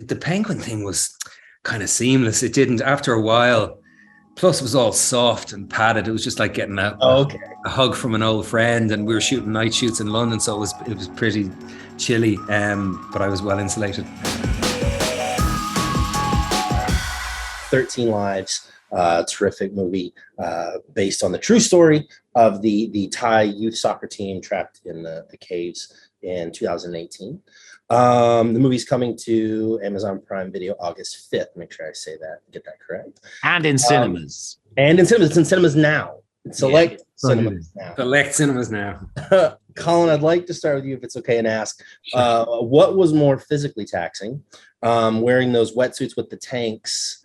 The penguin thing was kind of seamless. It didn't, after a while, plus it was all soft and padded. It was just like getting a hug from an old friend, and we were shooting night shoots in London, so it was pretty chilly, but I was well insulated. 13 Lives, terrific movie based on the true story of the Thai youth soccer team trapped in the caves in 2018. The movie's coming to Amazon Prime Video August 5th. Make sure I say that, get that correct. And in cinemas. It's in cinemas now. Select cinemas now. Select cinemas now. Colin, I'd like to start with you, if it's okay, and ask, what was more physically taxing? Wearing those wetsuits with the tanks,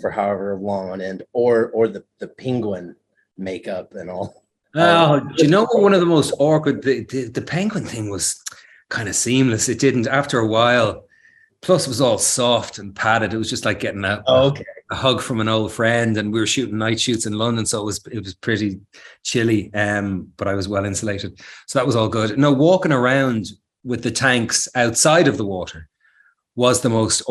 for however long on end, or the penguin makeup and all? Oh, do you know what one of the most awkward, the penguin thing was kind of seamless. It didn't, after a while, plus it was all soft and padded. It was just like getting a hug from an old friend, and we were shooting night shoots in London, so it was pretty chilly, but I was well insulated, so that was all good. No, walking around with the tanks outside of the water was the most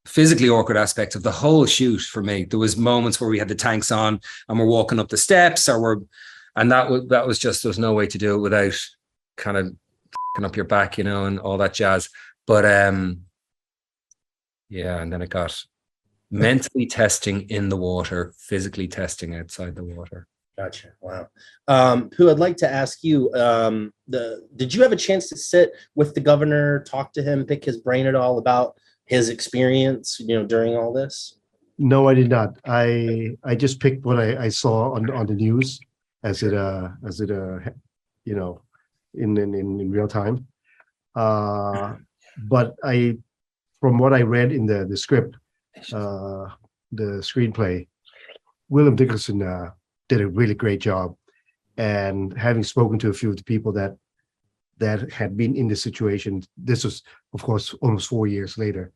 physically awkward aspect of the whole shoot for me. There was moments where we had the tanks on and we're walking up the steps, and that was just, there was no way to do it without kind of up your back, and all that jazz. But and then it got mentally testing in the water, physically testing outside the water. Gotcha. Wow. Who I'd like to ask you, did you have a chance to sit with the governor, talk to him, pick his brain at all about his experience, during all this? No, I did not. I just picked what I saw on the news as it in real time. But from what I read in the script, the screenplay, William Dickerson did a really great job. And having spoken to a few of the people that had been in this situation, this was, of course, almost 3 years later.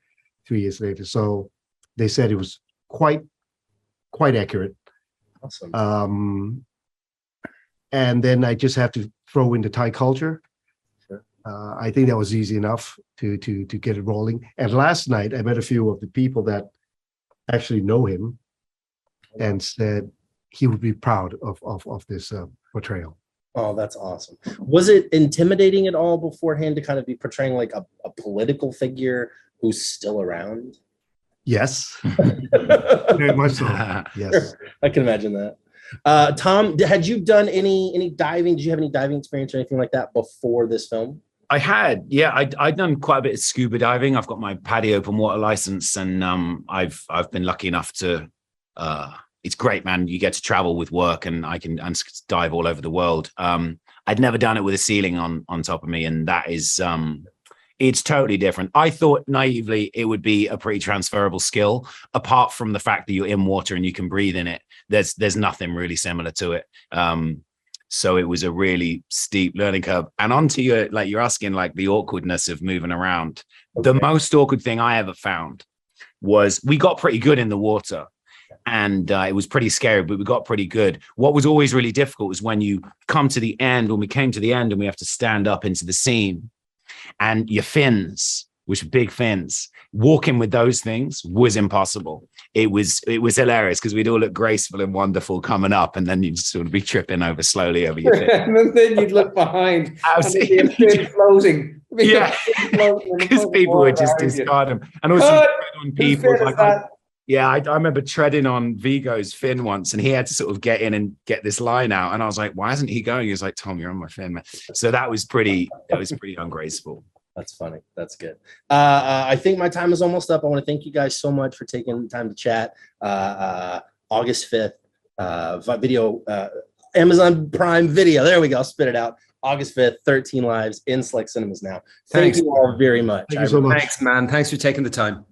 So they said it was quite accurate. Awesome. And then I just have to throw in the Thai culture. Sure. I think that was easy enough to get it rolling. And last night I met a few of the people that actually know him, and said he would be proud of this portrayal. Oh, that's awesome. Was it intimidating at all beforehand to kind of be portraying like a political figure who's still around? Yes. Very much so. Yes. I can imagine that. Tom, had you done any diving? Did you have any diving experience or anything like that before this film? I had, yeah. I'd done quite a bit of scuba diving. I've got my PADI open water license, and I've been lucky enough to. It's great, man. You get to travel with work, and I can dive all over the world. I'd never done it with a ceiling on top of me, and that is it's totally different. I thought naively it would be a pretty transferable skill, apart from the fact that you're in water and you can breathe in it. There's nothing really similar to it. So it was a really steep learning curve. And onto your, like you're asking, like the awkwardness of moving around. Okay. The most awkward thing I ever found was we got pretty good in the water, and it was pretty scary, but we got pretty good. What was always really difficult was when you come to the end, when we came to the end and we have to stand up into the scene, and your fins, which are big fins, walking with those things was impossible. It was hilarious because we'd all look graceful and wonderful coming up, and then you'd sort of be tripping over slowly over your fin. And then you'd look behind and you'd be fin floating. Yeah, because people would just discard them. And also on people like I remember treading on Viggo's fin once, and he had to sort of get in and get this line out. And I was like, why isn't he going? He was like, Tom, you're on my fin, man. So that was pretty ungraceful. That's funny. That's good. I think my time is almost up. I want to thank you guys so much for taking the time to chat. August 5th, video, Amazon Prime Video. There we go. Spit it out. August 5th, 13 Lives in select cinemas now. Thank you all very much. Thank you so much. Thanks, man. Thanks for taking the time.